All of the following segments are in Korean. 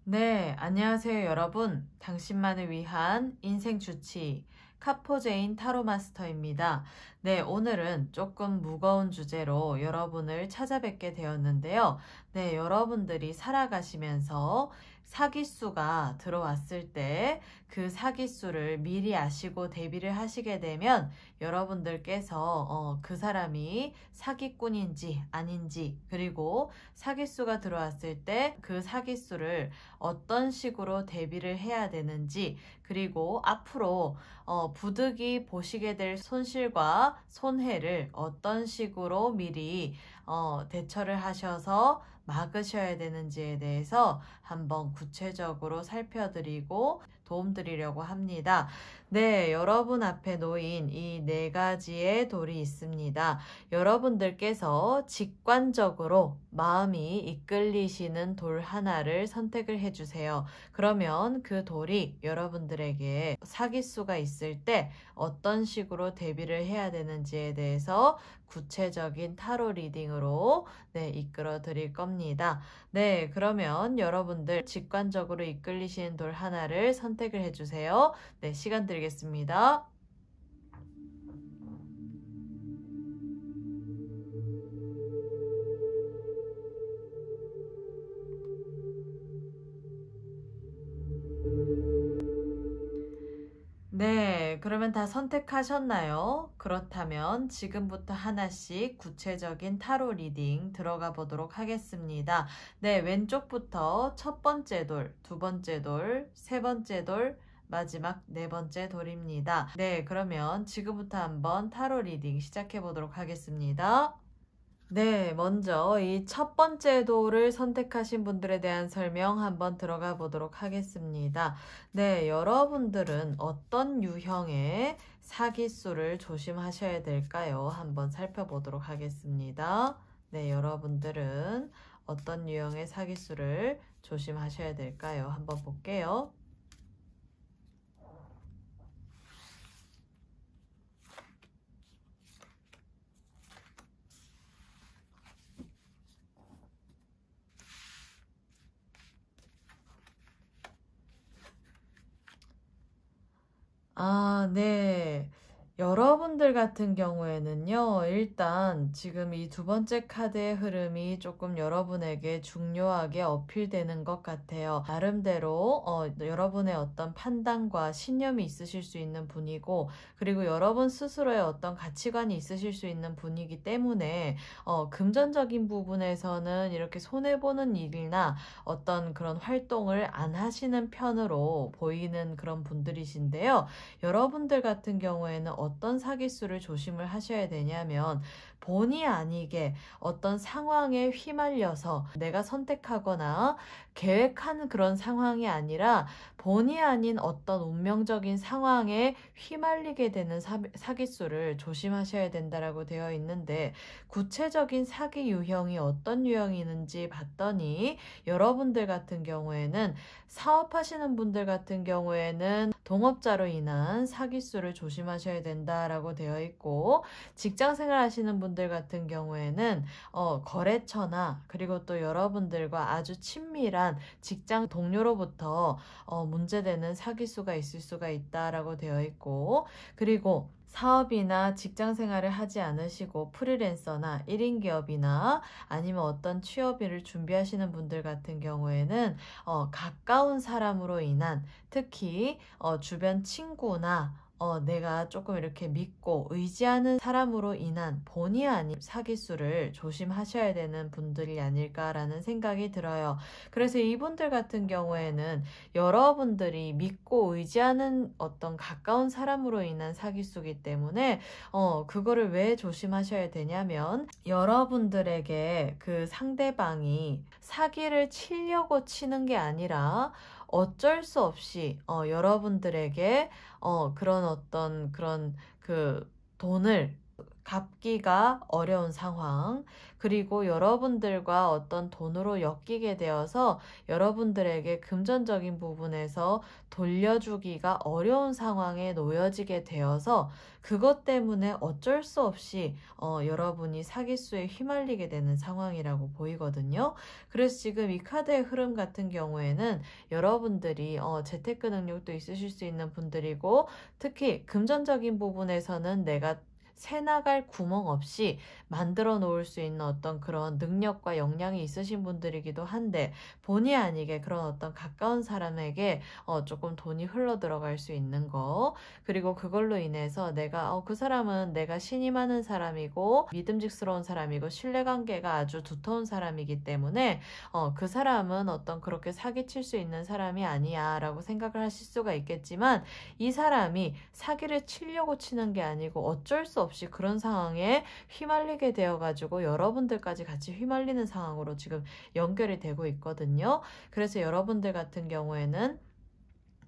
네, 안녕하세요, 여러분. 당신만을 위한 인생 주치 카포제인 타로 마스터입니다. 네, 오늘은 조금 무거운 주제로 여러분을 찾아뵙게 되었는데요. 네, 여러분들이 살아가시면서 사기수가 들어왔을 때 그 사기수를 미리 아시고 대비를 하시게 되면 여러분들께서 그 사람이 사기꾼인지 아닌지, 그리고 사기수가 들어왔을 때 그 사기수를 어떤 식으로 대비를 해야 되는지, 그리고 앞으로 부득이 보시게 될 손실과 손해를 어떤 식으로 미리 대처를 하셔서 막으셔야 되는지에 대해서 한번 구체적으로 살펴드리고 도움드리려고 합니다. 네, 여러분 앞에 놓인 이 네 가지의 돌이 있습니다. 여러분들께서 직관적으로 마음이 이끌리시는 돌 하나를 선택을 해주세요. 그러면 그 돌이 여러분들에게 사기수가 있을 때 어떤 식으로 대비를 해야 되는지에 대해서 구체적인 타로 리딩으로 이끌어 드릴 겁니다. 네, 그러면 여러분들 직관적으로 이끌리시는 돌 하나를 선택을 해주세요. 네, 시간 드리겠습니다. 네, 그러면 다 선택하셨나요? 그렇다면 지금부터 하나씩 구체적인 타로 리딩 들어가 보도록 하겠습니다. 네, 왼쪽부터 첫 번째 돌, 두 번째 돌, 세 번째 돌, 마지막 네 번째 돌입니다. 네, 그러면 지금부터 한번 타로 리딩 시작해 보도록 하겠습니다. 네, 먼저 이 첫 번째 돌을 선택하신 분들에 대한 설명 한번 들어가 보도록 하겠습니다. 네, 여러분들은 어떤 유형의 사기수를 조심하셔야 될까요? 한번 살펴보도록 하겠습니다. 네, 여러분들은 어떤 유형의 사기수를 조심하셔야 될까요? 한번 볼게요. 네. 여러분들 같은 경우에는요, 일단 지금 이 두 번째 카드의 흐름이 조금 여러분에게 중요하게 어필되는 것 같아요. 나름대로 여러분의 어떤 판단과 신념이 있으실 수 있는 분이고, 그리고 여러분 스스로의 어떤 가치관이 있으실 수 있는 분이기 때문에 금전적인 부분에서는 이렇게 손해보는 일이나 어떤 그런 활동을 안 하시는 편으로 보이는 그런 분들이신데요. 여러분들 같은 경우에는 어떤 사기수를 조심을 하셔야 되냐면, 본의 아니게 어떤 상황에 휘말려서 내가 선택하거나 계획한 그런 상황이 아니라 본의 아닌 어떤 운명적인 상황에 휘말리게 되는 사기수를 조심하셔야 된다라고 되어 있는데, 구체적인 사기 유형이 어떤 유형이는지 봤더니 여러분들 같은 경우에는, 사업하시는 분들 같은 경우에는 동업자로 인한 사기수를 조심하셔야 된다라고 되어 있고, 직장생활 하시는 분들 같은 경우에는 거래처나, 그리고 또 여러분들과 아주 친밀한 직장 동료로부터 문제되는 사기수가 있을 수가 있다라고 되어 있고, 그리고 사업이나 직장 생활을 하지 않으시고 프리랜서나 1인 기업이나 아니면 어떤 취업일을 준비하시는 분들 같은 경우에는 가까운 사람으로 인한, 특히 주변 친구나 내가 조금 이렇게 믿고 의지하는 사람으로 인한 본의 아닌 사기수를 조심하셔야 되는 분들이 아닐까라는 생각이 들어요. 그래서 이분들 같은 경우에는 여러분들이 믿고 의지하는 어떤 가까운 사람으로 인한 사기수기 때문에 그거를 왜 조심하셔야 되냐면, 여러분들에게 그 상대방이 사기를 치려고 치는 게 아니라 어쩔 수 없이 여러분들에게 그런 어떤 그런 그 돈을 갚기가 어려운 상황, 그리고 여러분들과 어떤 돈으로 엮이게 되어서 여러분들에게 금전적인 부분에서 돌려주기가 어려운 상황에 놓여지게 되어서 그것 때문에 어쩔 수 없이 여러분이 사기수에 휘말리게 되는 상황이라고 보이거든요. 그래서 지금 이 카드의 흐름 같은 경우에는 여러분들이 재테크 능력도 있으실 수 있는 분들이고, 특히 금전적인 부분에서는 내가 새 나갈 구멍 없이 만들어 놓을 수 있는 어떤 그런 능력과 역량이 있으신 분들이기도 한데, 본의 아니게 그런 어떤 가까운 사람에게 조금 돈이 흘러 들어갈 수 있는 거, 그리고 그걸로 인해서 내가 그 사람은 내가 신임하는 사람이고 믿음직스러운 사람이고 신뢰관계가 아주 두터운 사람이기 때문에 그 사람은 어떤 그렇게 사기칠 수 있는 사람이 아니야 라고 생각을 하실 수가 있겠지만, 이 사람이 사기를 치려고 치는 게 아니고 어쩔 수 없이 그런 상황에 휘말리게 되어가지고 여러분들까지 같이 휘말리는 상황으로 지금 연결이 되고 있거든요. 그래서 여러분들 같은 경우에는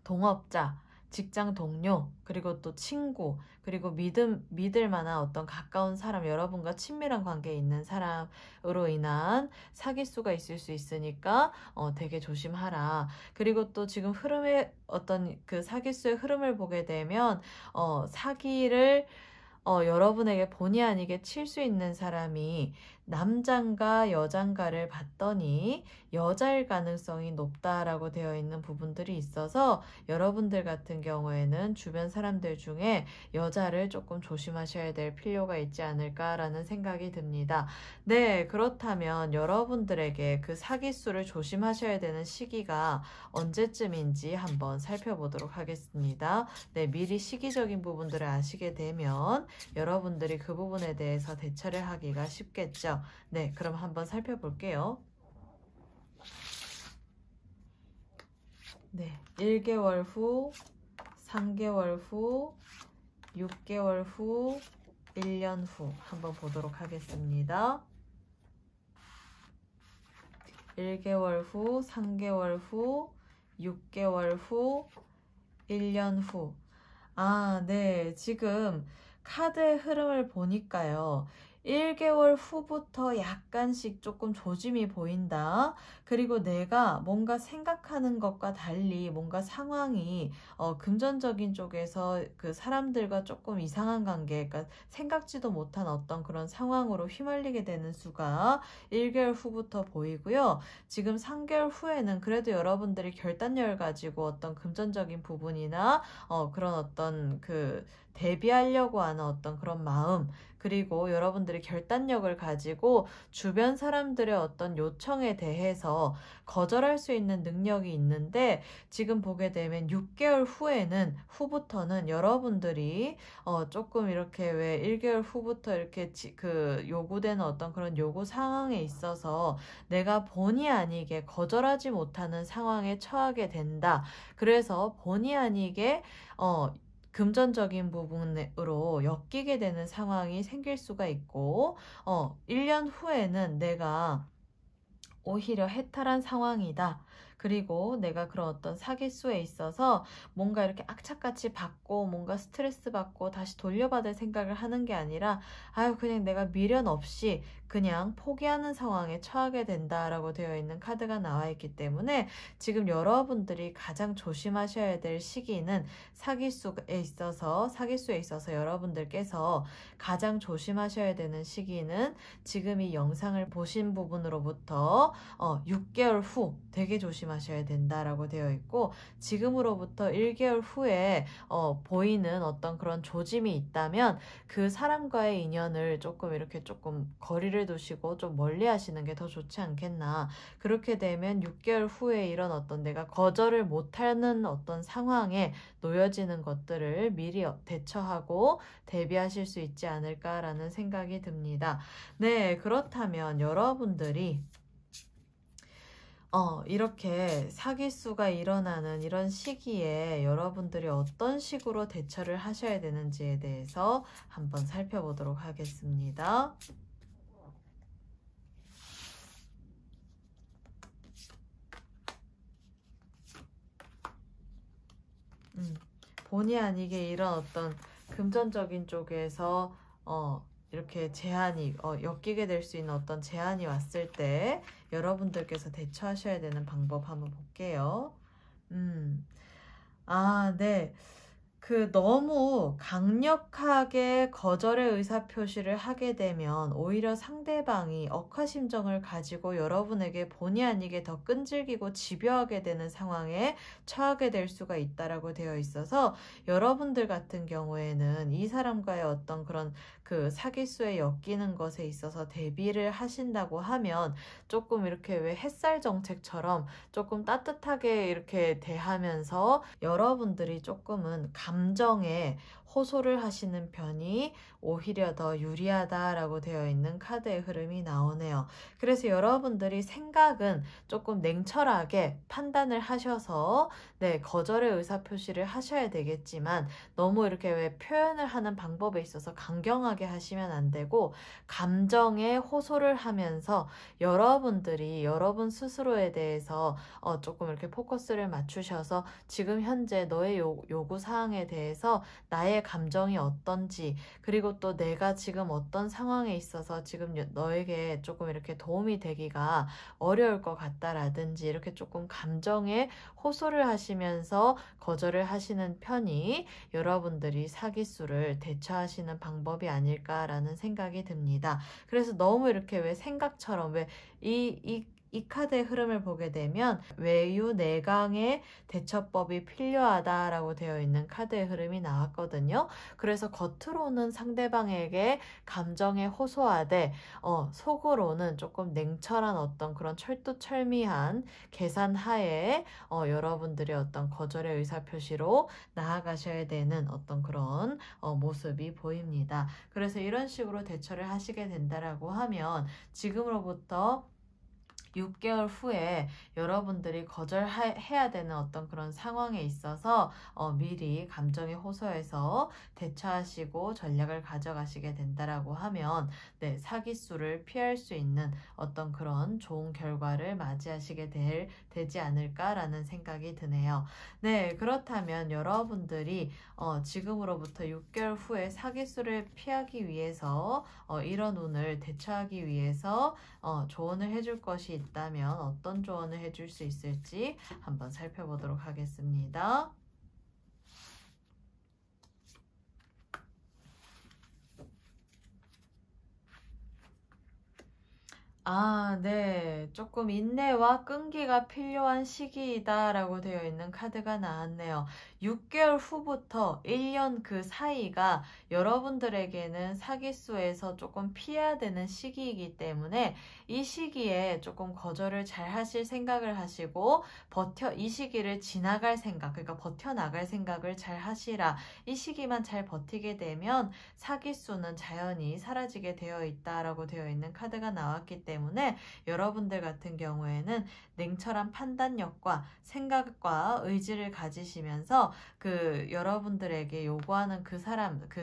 동업자, 직장 동료, 그리고 또 친구, 그리고 믿을 만한 어떤 가까운 사람, 여러분과 친밀한 관계에 있는 사람으로 인한 사기수가 있을 수 있으니까 되게 조심하라. 그리고 또 지금 흐름의 어떤 그 사기수의 흐름을 보게 되면 사기를 여러분에게 본의 아니게 칠 수 있는 사람이 남잔가 여잔가를 봤더니 여자일 가능성이 높다라고 되어 있는 부분들이 있어서 여러분들 같은 경우에는 주변 사람들 중에 여자를 조금 조심하셔야 될 필요가 있지 않을까라는 생각이 듭니다. 네, 그렇다면 여러분들에게 그 사기수를 조심하셔야 되는 시기가 언제쯤인지 한번 살펴보도록 하겠습니다. 네, 미리 시기적인 부분들을 아시게 되면 여러분들이 그 부분에 대해서 대처를 하기가 쉽겠죠. 네, 그럼 한번 살펴볼게요. 네, 1개월 후, 3개월 후, 6개월 후, 1년 후 한번 보도록 하겠습니다. 1개월 후, 3개월 후, 6개월 후, 1년 후. 네, 지금 카드의 흐름을 보니까요. 1개월 후부터 약간씩 조금 조짐이 보인다. 그리고 내가 뭔가 생각하는 것과 달리 뭔가 상황이 금전적인 쪽에서 그 사람들과 조금 이상한 관계, 그러니까 생각지도 못한 어떤 그런 상황으로 휘말리게 되는 수가 1개월 후부터 보이고요. 지금 3개월 후에는 그래도 여러분들이 결단력을 가지고 어떤 금전적인 부분이나 그런 어떤 그 대비하려고 하는 어떤 그런 마음, 그리고 여러분들이 결단력을 가지고 주변 사람들의 어떤 요청에 대해서 거절할 수 있는 능력이 있는데, 지금 보게 되면 6개월 후부터는 여러분들이 조금 이렇게 왜 1개월 후부터 이렇게 그 요구되는 어떤 그런 요구 상황에 있어서 내가 본의 아니게 거절하지 못하는 상황에 처하게 된다. 그래서 본의 아니게 금전적인 부분으로 엮이게 되는 상황이 생길 수가 있고, 1년 후에는 내가 오히려 해탈한 상황이다. 그리고 내가 그런 어떤 사기수에 있어서 뭔가 이렇게 악착같이 받고 뭔가 스트레스 받고 다시 돌려받을 생각을 하는 게 아니라 그냥 내가 미련 없이 그냥 포기하는 상황에 처하게 된다라고 되어 있는 카드가 나와 있기 때문에 지금 여러분들이 가장 조심하셔야 될 시기는 사기수에 있어서 여러분들께서 가장 조심하셔야 되는 시기는 지금 이 영상을 보신 부분으로부터 6개월 후 되게 조심하셔야 된다라고 되어 있고, 지금으로부터 1개월 후에 보이는 어떤 그런 조짐이 있다면 그 사람과의 인연을 조금 이렇게 조금 거리를 두시고 좀 멀리 하시는 게 더 좋지 않겠나. 그렇게 되면 6개월 후에 이런 어떤 내가 거절을 못하는 어떤 상황에 놓여지는 것들을 미리 대처하고 대비하실 수 있지 않을까라는 생각이 듭니다. 네, 그렇다면 여러분들이 이렇게 사기수가 일어나는 이런 시기에 여러분들이 어떤 식으로 대처를 하셔야 되는지에 대해서 한번 살펴보도록 하겠습니다. 본의 아니게 이런 어떤 금전적인 쪽에서 이렇게 제한이 엮이게 될 수 있는 어떤 제한이 왔을 때 여러분들께서 대처하셔야 되는 방법 한번 볼게요. 네. 너무 강력하게 거절의 의사표시를 하게 되면 오히려 상대방이 억하심정을 가지고 여러분에게 본의 아니게 더 끈질기고 집요하게 되는 상황에 처하게 될 수가 있다라고 되어 있어서 여러분들 같은 경우에는 이 사람과의 어떤 그런 사기수에 엮이는 것에 있어서 대비를 하신다고 하면 조금 이렇게 왜 햇살 정책처럼 조금 따뜻하게 이렇게 대하면서 여러분들이 조금은 감정에 호소를 하시는 편이 오히려 더 유리하다라고 되어 있는 카드의 흐름이 나오네요. 그래서 여러분들이 생각은 조금 냉철하게 판단을 하셔서 거절의 의사표시를 하셔야 되겠지만 너무 이렇게 왜 표현을 하는 방법에 있어서 강경하게 하시면 안 되고 감정에 호소를 하면서 여러분들이 여러분 스스로에 대해서 조금 이렇게 포커스를 맞추셔서 지금 현재 너의 요구사항에 대해서 나의 감정이 어떤지 그리고 또 내가 지금 어떤 상황에 있어서 지금 너에게 조금 이렇게 도움이 되기가 어려울 것 같다라든지 이렇게 조금 감정에 호소를 하시면서 거절을 하시는 편이 여러분들이 사기수를 대처하시는 방법이 아닐까라는 생각이 듭니다. 그래서 너무 이렇게 왜 생각처럼 왜 이 카드의 흐름을 보게 되면 외유 내강의 대처법이 필요하다라고 되어 있는 카드의 흐름이 나왔거든요. 그래서 겉으로는 상대방에게 감정에 호소하되 속으로는 조금 냉철한 어떤 그런 철두철미한 계산하에 여러분들의 어떤 거절의 의사표시로 나아가셔야 되는 어떤 그런 모습이 보입니다. 그래서 이런 식으로 대처를 하시게 된다라고 하면 지금으로부터 6개월 후에 여러분들이 거절해야 되는 어떤 그런 상황에 있어서 미리 감정에 호소해서 대처하시고 전략을 가져가시게 된다라고 하면 사기수를 피할 수 있는 어떤 그런 좋은 결과를 맞이하시게 되지 않을까라는 생각이 드네요. 그렇다면 여러분들이 지금으로부터 6개월 후에 사기수를 피하기 위해서 이런 운을 대처하기 위해서 조언을 해줄 것이 있다면 어떤 조언을 해줄 수 있을지 한번 살펴보도록 하겠습니다. 조금 인내와 끈기가 필요한 시기이다라고 되어 있는 카드가 나왔네요. 6개월 후부터 1년 그 사이가 여러분들에게는 사기수에서 조금 피해야 되는 시기이기 때문에 이 시기에 조금 거절을 잘 하실 생각을 하시고 이 시기를 지나갈 생각, 그러니까 버텨나갈 생각을 잘 하시라. 이 시기만 잘 버티게 되면 사기수는 자연히 사라지게 되어 있다라고 되어 있는 카드가 나왔기 때문에 여러분들 같은 경우에는 냉철한 판단력과 생각과 의지를 가지시면서 여러분들에게 요구하는 그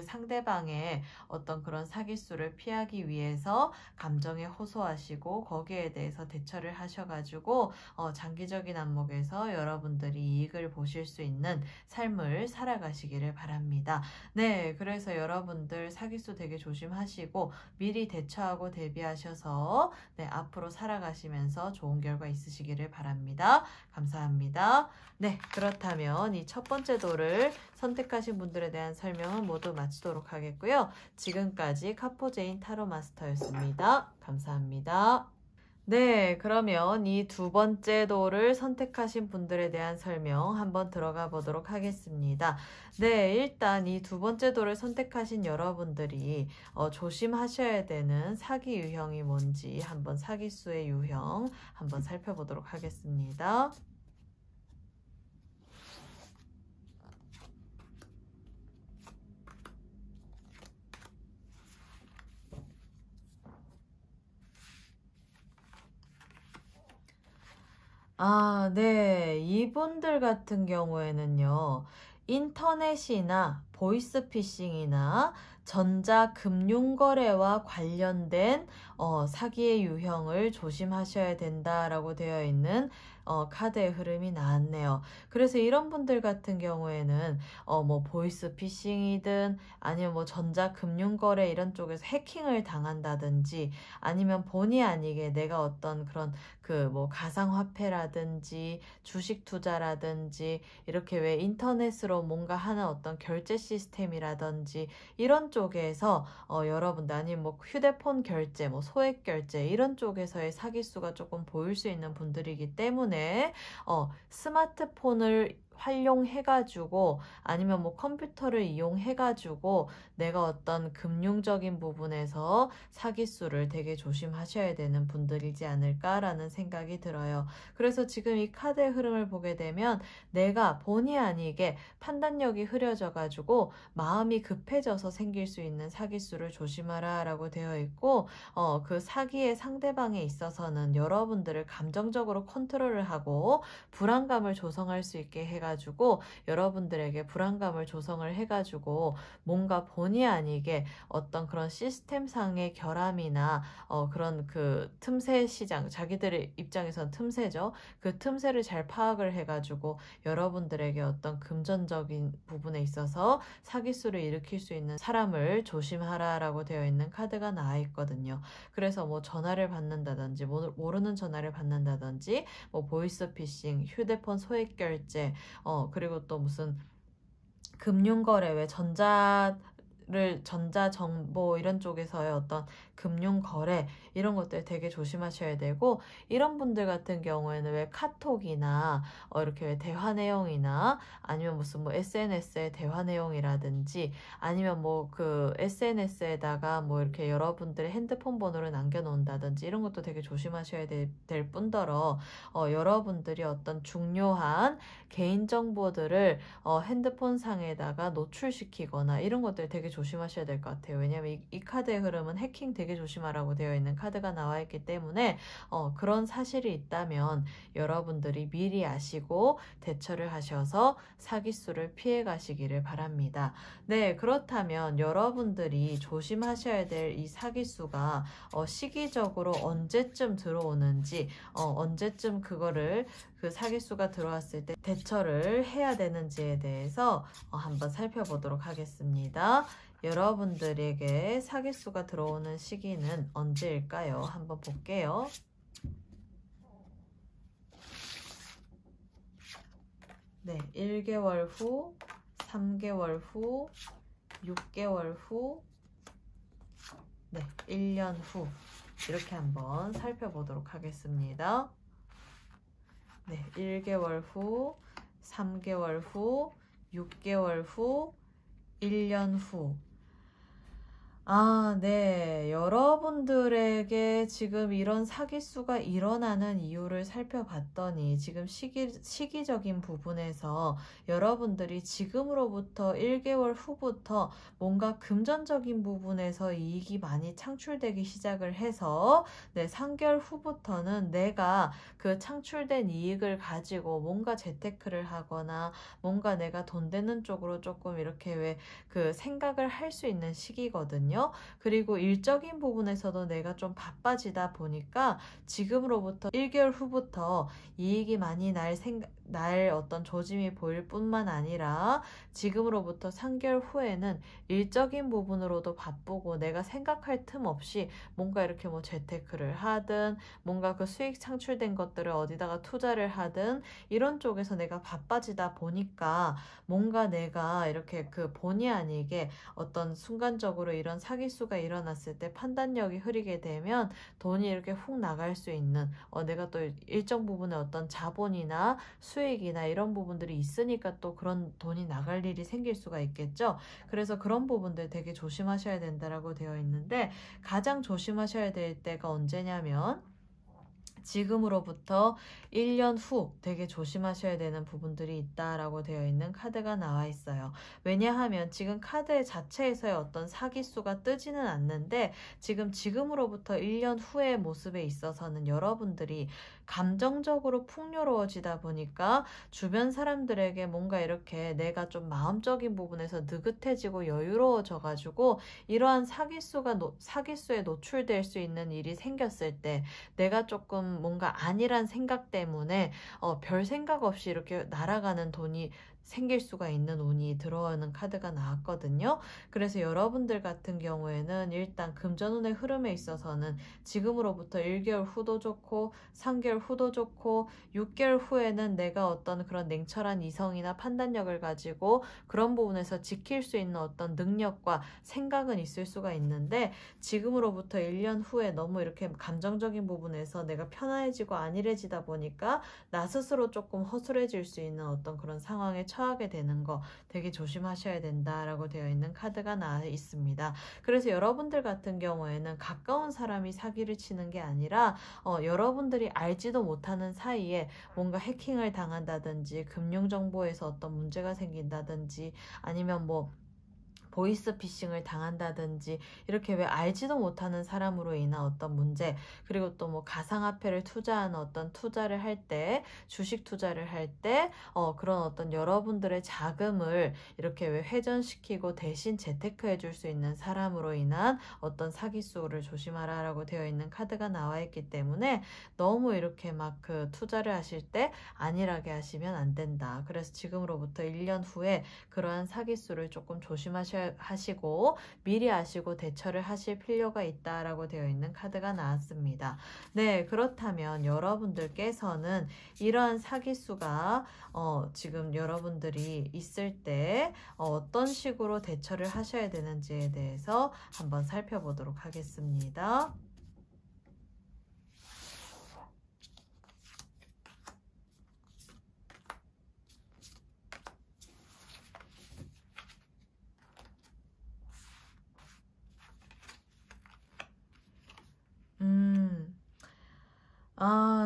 상대방의 어떤 그런 사기수를 피하기 위해서 감정에 호소하시고 거기에 대해서 대처를 하셔가지고 장기적인 안목에서 여러분들이 이익을 보실 수 있는 삶을 살아가시기를 바랍니다. 그래서 여러분들 사기수 되게 조심하시고 미리 대처하고 대비하셔서 앞으로 살아가시면서 좋은 결과 있으시기를 바랍니다. 감사합니다. 그렇다면 이 첫 번째 돌을 선택하신 분들에 대한 설명은 모두 마치도록 하겠고요. 지금까지 카포제인 타로 마스터였습니다. 감사합니다. 그러면 이 두 번째 돌을 선택하신 분들에 대한 설명 한번 들어가 보도록 하겠습니다. 일단 이 두 번째 돌을 선택하신 여러분들이 조심하셔야 되는 사기 유형이 뭔지 한번 사기수의 유형 한번 살펴보도록 하겠습니다. 이분들 같은 경우에는요, 인터넷이나 보이스피싱이나 전자금융거래와 관련된 사기의 유형을 조심하셔야 된다라고 되어 있는 카드의 흐름이 나왔네요. 그래서 이런 분들 같은 경우에는 뭐 보이스 피싱이든 아니면 뭐 전자금융거래 이런 쪽에서 해킹을 당한다든지 아니면 본의 아니게 내가 어떤 그런 그 뭐 가상화폐라든지 주식 투자라든지 이렇게 왜 인터넷으로 뭔가 하는 어떤 결제 시스템이라든지 이런 쪽에서 여러분들 아니면 뭐 휴대폰 결제, 뭐 소액 결제 이런 쪽에서의 사기수가 조금 보일 수 있는 분들이기 때문에 스마트폰을 활용해가지고 아니면 뭐 컴퓨터를 이용해가지고 내가 어떤 금융적인 부분에서 사기수를 되게 조심하셔야 되는 분들이지 않을까라는 생각이 들어요. 그래서 지금 이 카드의 흐름을 보게 되면 내가 본의 아니게 판단력이 흐려져가지고 마음이 급해져서 생길 수 있는 사기수를 조심하라 라고 되어 있고 그 사기의 상대방에 있어서는 여러분들을 감정적으로 컨트롤을 하고 불안감을 조성할 수 있게 해가지고 여러분들에게 불안감을 조성을 해가지고 뭔가 본의 아니게 어떤 그런 시스템상의 결함이나 그런 그 틈새 시장, 자기들의 입장에선 틈새죠. 그 틈새를 잘 파악을 해가지고 여러분들에게 어떤 금전적인 부분에 있어서 사기수를 일으킬 수 있는 사람을 조심하라라고 되어 있는 카드가 나와 있거든요. 그래서 뭐 전화를 받는다든지 모르는 전화를 받는다든지 뭐 보이스피싱, 휴대폰 소액 결제, 그리고 또 무슨 금융거래 왜 전자정보 이런 쪽에서의 어떤 금융거래 이런 것들 되게 조심하셔야 되고 이런 분들 같은 경우에는 왜 카톡이나 이렇게 왜 대화 내용이나 아니면 무슨 뭐 SNS의 대화 내용이라든지 아니면 뭐 그 SNS에다가 뭐 이렇게 여러분들의 핸드폰 번호를 남겨놓는다든지 이런 것도 되게 조심하셔야 될 뿐더러 여러분들이 어떤 중요한 개인정보들을 핸드폰 상에다가 노출시키거나 이런 것들 되게 조심하셔야 될 것 같아요. 왜냐면 이 카드의 흐름은 해킹 되게 조심하라고 되어 있는 카드가 나와 있기 때문에 그런 사실이 있다면 여러분들이 미리 아시고 대처를 하셔서 사기수를 피해 가시기를 바랍니다. 네, 그렇다면 여러분들이 조심하셔야 될 이 사기수가 시기적으로 언제쯤 들어오는지 언제쯤 그거를 그 사기수가 들어왔을 때 대처를 해야 되는지에 대해서 한번 살펴보도록 하겠습니다. 여러분들에게 사기수가 들어오는 시기는 언제일까요? 한번 볼게요. 네, 1개월 후, 3개월 후, 6개월 후, 네, 1년 후 이렇게 한번 살펴보도록 하겠습니다. 네, 1개월 후, 3개월 후, 6개월 후, 1년 후. 네. 여러분들에게 지금 이런 사기수가 일어나는 이유를 살펴봤더니 지금 시기적인 부분에서 여러분들이 지금으로부터 1개월 후부터 뭔가 금전적인 부분에서 이익이 많이 창출되기 시작을 해서 3개월 후부터는 내가 그 창출된 이익을 가지고 뭔가 재테크를 하거나 뭔가 내가 돈 되는 쪽으로 조금 이렇게 왜 그 생각을 할 수 있는 시기거든요. 그리고 일적인 부분에서도 내가 좀 바빠지다 보니까 지금으로부터 1개월 후부터 이익이 많이 날 어떤 조짐이 보일 뿐만 아니라 지금으로부터 3개월 후에는 일적인 부분으로도 바쁘고 내가 생각할 틈 없이 뭔가 이렇게 뭐 재테크를 하든 뭔가 그 수익 창출된 것들을 어디다가 투자를 하든 이런 쪽에서 내가 바빠지다 보니까 뭔가 내가 이렇게 그 본의 아니게 어떤 순간적으로 이런 사기수가 일어났을 때 판단력이 흐리게 되면 돈이 이렇게 훅 나갈 수 있는 내가 또 일정 부분의 어떤 자본이나 수익이나 이런 부분들이 있으니까 또 그런 돈이 나갈 일이 생길 수가 있겠죠. 그래서 그런 부분들 되게 조심하셔야 된다라고 되어 있는데 가장 조심하셔야 될 때가 언제냐면 지금으로부터 1년 후 되게 조심하셔야 되는 부분들이 있다라고 되어 있는 카드가 나와 있어요. 왜냐하면 지금 카드 자체에서의 어떤 사기수가 뜨지는 않는데 지금으로부터 1년 후의 모습에 있어서는 여러분들이 감정적으로 풍요로워지다 보니까 주변 사람들에게 뭔가 이렇게 내가 좀 마음적인 부분에서 느긋해지고 여유로워져가지고 이러한 사기수에 노출될 수 있는 일이 생겼을 때 내가 조금 뭔가 아니란 생각 때문에 별 생각 없이 이렇게 날아가는 돈이 생길 수가 있는 운이 들어오는 카드가 나왔거든요. 그래서 여러분들 같은 경우에는 일단 금전운의 흐름에 있어서는 지금으로부터 1개월 후도 좋고 3개월 후도 좋고 6개월 후에는 내가 어떤 그런 냉철한 이성이나 판단력을 가지고 그런 부분에서 지킬 수 있는 어떤 능력과 생각은 있을 수가 있는데 지금으로부터 1년 후에 너무 이렇게 감정적인 부분에서 내가 편안해지고 안일해지다 보니까 나 스스로 조금 허술해질 수 있는 어떤 그런 상황에 처하게 되는 거 되게 조심하셔야 된다라고 되어 있는 카드가 나와 있습니다. 그래서 여러분들 같은 경우에는 가까운 사람이 사기를 치는 게 아니라 여러분들이 알지도 못하는 사이에 뭔가 해킹을 당한다든지 금융정보에서 어떤 문제가 생긴다든지 아니면 뭐 보이스피싱을 당한다든지 이렇게 왜 알지도 못하는 사람으로 인한 어떤 문제 그리고 또 뭐 가상화폐를 투자하는 어떤 투자를 할 때 주식 투자를 할 때 그런 어떤 여러분들의 자금을 이렇게 왜 회전시키고 대신 재테크해 줄 수 있는 사람으로 인한 어떤 사기수를 조심하라라고 되어 있는 카드가 나와 있기 때문에 너무 이렇게 막 그 투자를 하실 때 안일하게 하시면 안 된다. 그래서 지금으로부터 1년 후에 그러한 사기수를 조금 하시고 미리 아시고 대처를 하실 필요가 있다라고 되어 있는 카드가 나왔습니다. 네, 그렇다면 여러분들께서는 이러한 사기수가 지금 여러분들이 있을 때 어떤 식으로 대처를 하셔야 되는지에 대해서 한번 살펴보도록 하겠습니다.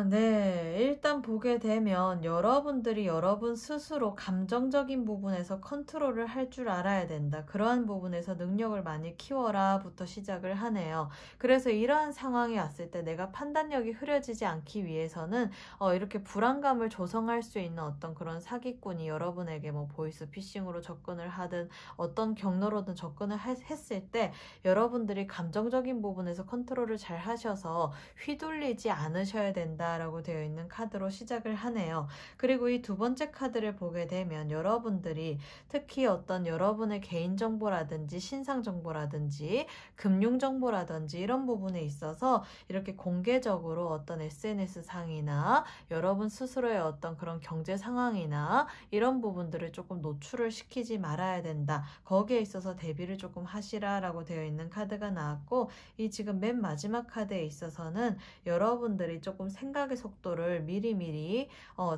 네. 일단 보게 되면 여러분들이 여러분 스스로 감정적인 부분에서 컨트롤을 할 줄 알아야 된다. 그러한 부분에서 능력을 많이 키워라부터 시작을 하네요. 그래서 이러한 상황이 왔을 때 내가 판단력이 흐려지지 않기 위해서는 이렇게 불안감을 조성할 수 있는 어떤 그런 사기꾼이 여러분에게 뭐 보이스피싱으로 접근을 하든 어떤 경로로든 접근을 했을 때 여러분들이 감정적인 부분에서 컨트롤을 잘 하셔서 휘둘리지 않으셔야 된다라고 되어 있는 카드로 시작을 하네요. 그리고 이 두 번째 카드를 보게 되면 여러분들이 특히 어떤 여러분의 개인정보라든지 신상정보라든지 금융정보라든지 이런 부분에 있어서 이렇게 공개적으로 어떤 SNS상이나 여러분 스스로의 어떤 그런 경제 상황이나 이런 부분들을 조금 노출을 시키지 말아야 된다. 거기에 있어서 대비를 조금 하시라라고 되어 있는 카드가 나왔고 이 지금 맨 마지막 카드에 있어서는 여러분들이 조금 생각의 속도를 미리미리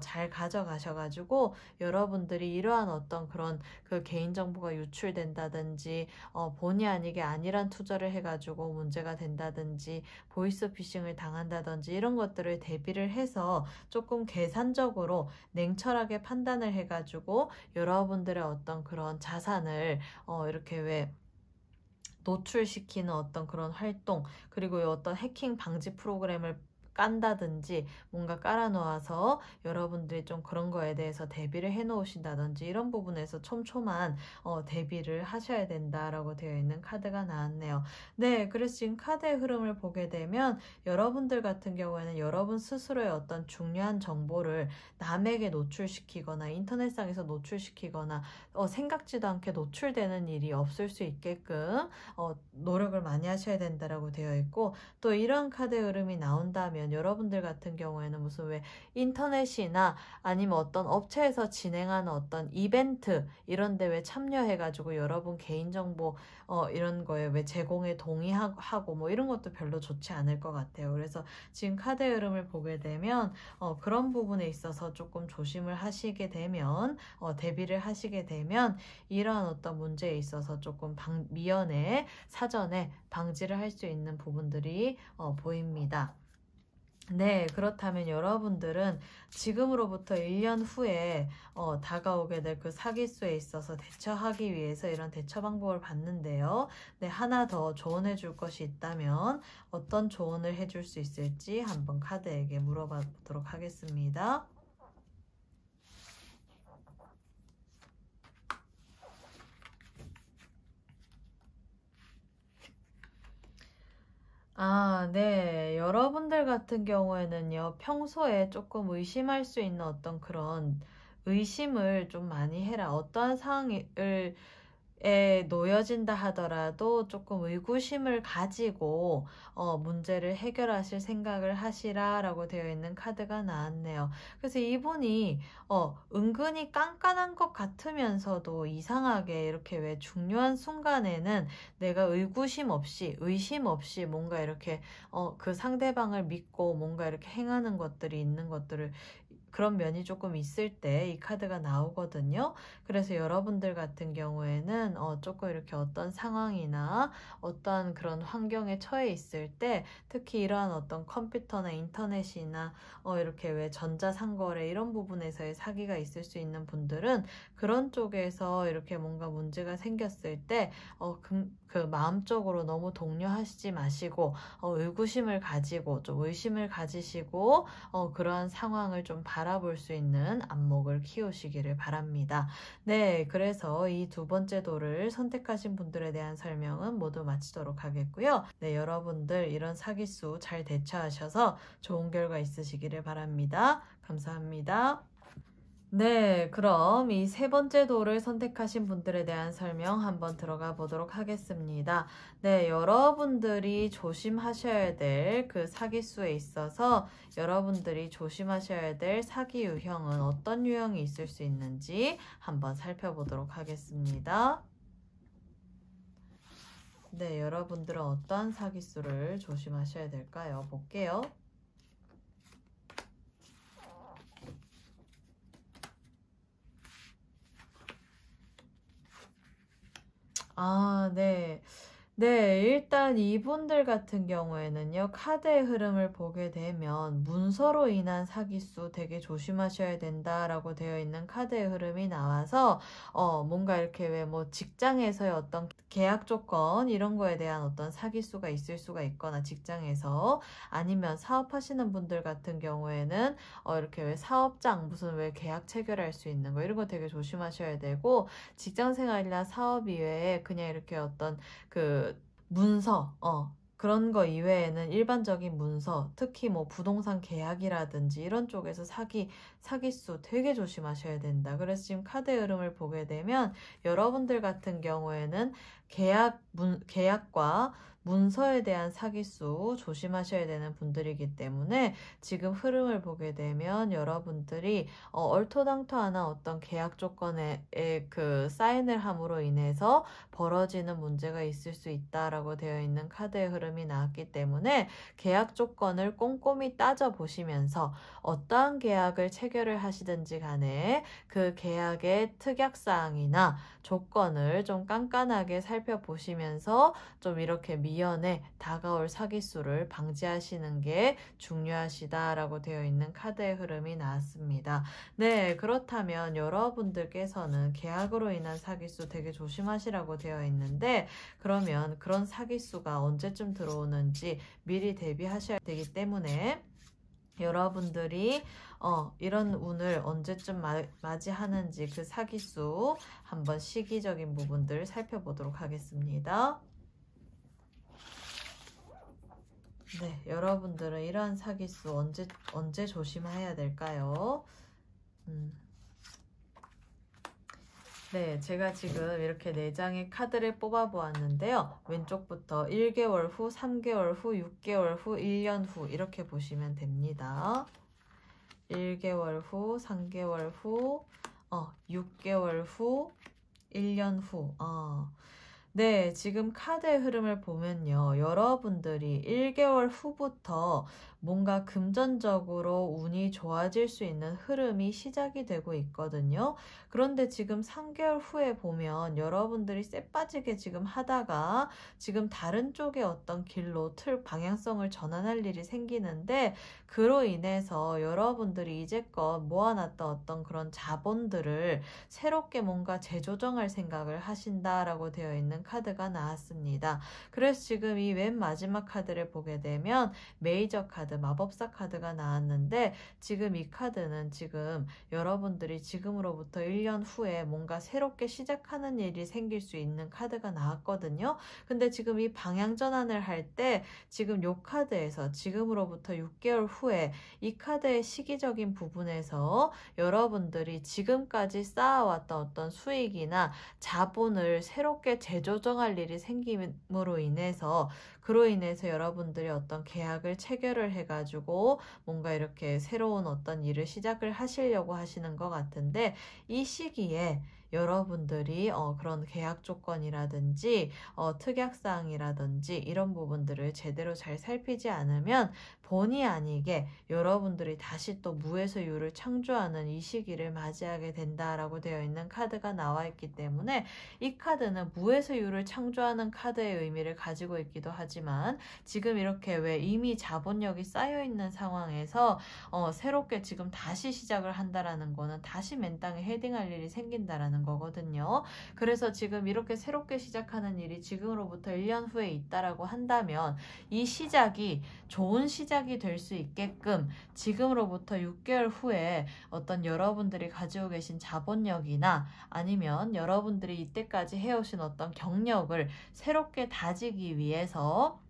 잘 가져가셔가지고 여러분들이 이러한 어떤 그런 그 개인정보가 유출된다든지 본의 아니게 아니란 투자를 해가지고 문제가 된다든지 보이스피싱을 당한다든지 이런 것들을 대비를 해서 조금 계산적으로 냉철하게 판단을 해가지고 여러분들의 어떤 그런 자산을 이렇게 왜 노출시키는 어떤 그런 활동 그리고 어떤 해킹 방지 프로그램을 깐다든지 뭔가 깔아놓아서 여러분들이 좀 그런 거에 대해서 대비를 해 놓으신다든지 이런 부분에서 촘촘한 대비를 하셔야 된다라고 되어 있는 카드가 나왔네요. 네, 그래서 지금 카드의 흐름을 보게 되면 여러분들 같은 경우에는 여러분 스스로의 어떤 중요한 정보를 남에게 노출시키거나 인터넷상에서 노출시키거나 생각지도 않게 노출되는 일이 없을 수 있게끔 노력을 많이 하셔야 된다라고 되어 있고 또 이런 카드의 흐름이 나온다면 여러분들 같은 경우에는 무슨 왜 인터넷이나 아니면 어떤 업체에서 진행하는 어떤 이벤트 이런 데 왜 참여해가지고 여러분 개인정보 이런 거에 왜 제공에 동의하고 뭐 이런 것도 별로 좋지 않을 것 같아요. 그래서 지금 카드의 흐름을 보게 되면 그런 부분에 있어서 조금 조심을 하시게 되면 대비를 하시게 되면 이러한 어떤 문제에 있어서 조금 미연에 사전에 방지를 할 수 있는 부분들이 보입니다. 네, 그렇다면 여러분들은 지금으로부터 1년 후에 다가오게 될 그 사기수에 있어서 대처하기 위해서 이런 대처 방법을 봤는데요. 네, 하나 더 조언해 줄 것이 있다면 어떤 조언을 해줄 수 있을지 한번 카드에게 물어봐 보도록 하겠습니다. 네. 여러분들 같은 경우에는요, 평소에 조금 의심할 수 있는 어떤 그런 의심을 좀 많이 해라. 어떠한 상황을 에 놓여진다 하더라도 조금 의구심을 가지고 문제를 해결하실 생각을 하시라라고 되어 있는 카드가 나왔네요. 그래서 이분이 은근히 깐깐한 것 같으면서도 이상하게 이렇게 왜 중요한 순간에는 내가 의구심 없이 의심 없이 뭔가 이렇게 그 상대방을 믿고 뭔가 이렇게 행하는 것들이 있는 것들을 그런 면이 조금 있을 때 이 카드가 나오거든요. 그래서 여러분들 같은 경우에는 조금 이렇게 어떤 상황이나 어떠한 그런 환경에 처해 있을 때 특히 이러한 어떤 컴퓨터나 인터넷이나 이렇게 왜 전자상거래 이런 부분에서의 사기가 있을 수 있는 분들은 그런 쪽에서 이렇게 뭔가 문제가 생겼을 때 그 마음적으로 너무 동요하시지 마시고 의구심을 가지고 좀 의심을 가지시고 그러한 상황을 좀 바라볼 수 있는 안목을 키우시기를 바랍니다. 네, 그래서 이 두 번째 도를 선택하신 분들에 대한 설명은 모두 마치도록 하겠고요. 네, 여러분들 이런 사기수 잘 대처하셔서 좋은 결과 있으시기를 바랍니다. 감사합니다. 네, 그럼 이 세 번째 도를 선택하신 분들에 대한 설명 한번 들어가 보도록 하겠습니다. 네, 여러분들이 조심하셔야 될 그 사기수에 있어서 여러분들이 조심하셔야 될 사기 유형은 어떤 유형이 있을 수 있는지 한번 살펴보도록 하겠습니다. 네, 여러분들은 어떠한 사기수를 조심하셔야 될까요? 볼게요. 네. 네, 일단 이분들 같은 경우에는요, 카드의 흐름을 보게 되면 문서로 인한 사기수 되게 조심하셔야 된다라고 되어 있는 카드의 흐름이 나와서, 뭔가 이렇게 왜 뭐 직장에서의 어떤 계약 조건 이런 거에 대한 어떤 사기수가 있을 수가 있거나 직장에서 아니면 사업하시는 분들 같은 경우에는 이렇게 왜 사업장 무슨 왜 계약 체결할 수 있는 거 이런 거 되게 조심하셔야 되고 직장 생활이나 사업 이외에 그냥 이렇게 어떤 그 문서, 그런 거 이외에는 일반적인 문서, 특히 뭐 부동산 계약이라든지 이런 쪽에서 사기수 되게 조심하셔야 된다. 그래서 지금 카드의 흐름을 보게 되면 여러분들 같은 경우에는 계약과 문서에 대한 사기수 조심하셔야 되는 분들이기 때문에 지금 흐름을 보게 되면 여러분들이 얼토당토하는 어떤 계약 조건에 그 사인을 함으로 인해서 벌어지는 문제가 있을 수 있다라고 되어 있는 카드의 흐름이 나왔기 때문에 계약 조건을 꼼꼼히 따져보시면서 어떠한 계약을 체결을 하시든지 간에 그 계약의 특약사항이나 조건을 좀 깐깐하게 살펴보시면서 좀 이렇게 미연에 다가올 사기수를 방지하시는 게 중요하시다라고 되어 있는 카드의 흐름이 나왔습니다. 네, 그렇다면 여러분들께서는 계약으로 인한 사기수 되게 조심하시라고 되어 있는데 그러면 그런 사기수가 언제쯤 들어오는지 미리 대비하셔야 되기 때문에 여러분들이 이런 운을 언제쯤 맞이하는지 그 사기수 한번 시기적인 부분들 살펴보도록 하겠습니다. 네, 여러분들은 이러한 사기수 언제 조심해야 될까요? 네, 제가 지금 이렇게 4장의 카드를 뽑아 보았는데요. 왼쪽부터 1개월 후, 3개월 후, 6개월 후, 1년 후 이렇게 보시면 됩니다. 1개월 후, 3개월 후, 6개월 후, 1년 후. 네, 지금 카드의 흐름을 보면요. 여러분들이 1개월 후부터 뭔가 금전적으로 운이 좋아질 수 있는 흐름이 시작이 되고 있거든요. 그런데 지금 3개월 후에 보면 여러분들이 쎄 빠지게 지금 하다가 지금 다른 쪽의 어떤 길로 방향성을 전환할 일이 생기는데, 그로 인해서 여러분들이 이제껏 모아놨던 어떤 그런 자본들을 새롭게 뭔가 재조정할 생각을 하신다라고 되어 있는 카드가 나왔습니다. 그래서 지금 이 맨 마지막 카드를 보게 되면 메이저 카드, 마법사 카드가 나왔는데, 지금 이 카드는 지금 여러분들이 지금으로부터 1년 후에 뭔가 새롭게 시작하는 일이 생길 수 있는 카드가 나왔거든요. 근데 지금 이 방향 전환을 할 때 지금 요 카드에서 지금으로부터 6개월 후에 이 카드의 시기적인 부분에서 여러분들이 지금까지 쌓아왔던 어떤 수익이나 자본을 새롭게 재조정할 일이 생김으로 인해서, 그로 인해서 여러분들이 어떤 계약을 체결을 해가지고 뭔가 이렇게 새로운 어떤 일을 시작을 하시려고 하시는 것 같은데, 이 시기에 여러분들이 그런 계약 조건이라든지 특약사항이라든지 이런 부분들을 제대로 잘 살피지 않으면 본의 아니게 여러분들이 다시 또 무에서 유를 창조하는 이 시기를 맞이하게 된다라고 되어 있는 카드가 나와 있기 때문에, 이 카드는 무에서 유를 창조하는 카드의 의미를 가지고 있기도 하지만, 지금 이렇게 왜 이미 자본력이 쌓여 있는 상황에서 새롭게 지금 다시 시작을 한다라는 거는 다시 맨 땅에 헤딩할 일이 생긴다라는 거거든요. 그래서 지금 이렇게 새롭게 시작하는 일이 지금으로부터 1년 후에 있다라고 한다면, 이 시작이 좋은 시작이 될 수 있게끔 지금으로부터 6개월 후에 어떤 여러분들이 가지고 계신 자본력이나 아니면 여러분들이 이때까지 해오신 어떤 경력을 새롭게 다지기 위해서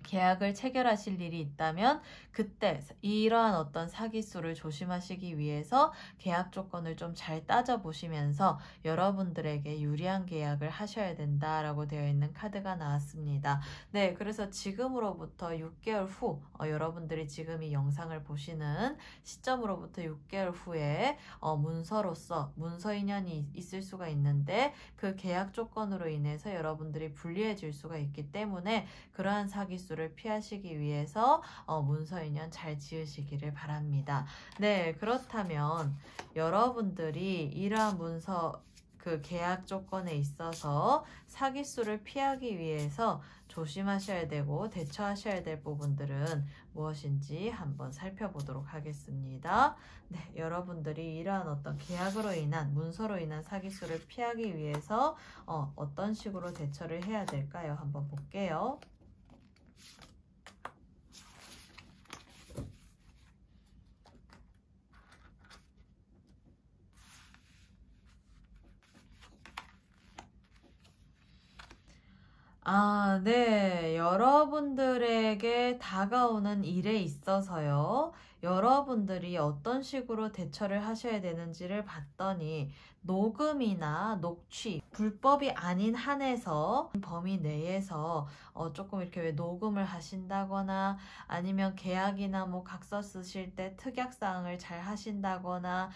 계약을 체결하실 일이 있다면, 그때 이러한 어떤 사기수를 조심하시기 위해서 계약 조건을 좀 잘 따져보시면서 여러분들에게 유리한 계약을 하셔야 된다라고 되어 있는 카드가 나왔습니다. 네, 그래서 지금으로부터 6개월 후, 여러분들이 지금 이 영상을 보시는 시점으로부터 6개월 후에 문서로서 문서 인연이 있을 수가 있는데, 그 계약 조건으로 인해서 여러분들이 불리해질 수가 있기 때문에 그러한 사기수를 피하시기 위해서 문서 인연 잘 지으시기를 바랍니다. 네, 그렇다면 여러분들이 이러한 문서 그 계약 조건에 있어서 사기수를 피하기 위해서 조심하셔야 되고 대처하셔야 될 부분들은 무엇인지 한번 살펴보도록 하겠습니다. 네, 여러분들이 이러한 어떤 계약으로 인한 문서로 인한 사기수를 피하기 위해서 어떤 식으로 대처를 해야 될까요? 한번 볼게요. 네. 여러분들에게 다가오는 일에 있어서요. 여러분들이 어떤 식으로 대처를 하셔야 되는지를 봤더니, 녹음이나 녹취, 불법이 아닌 한에서 범위 내에서 조금 이렇게 왜 녹음을 하신다거나 아니면 계약이나 뭐 각서 쓰실 때 특약사항을 잘 하신다거나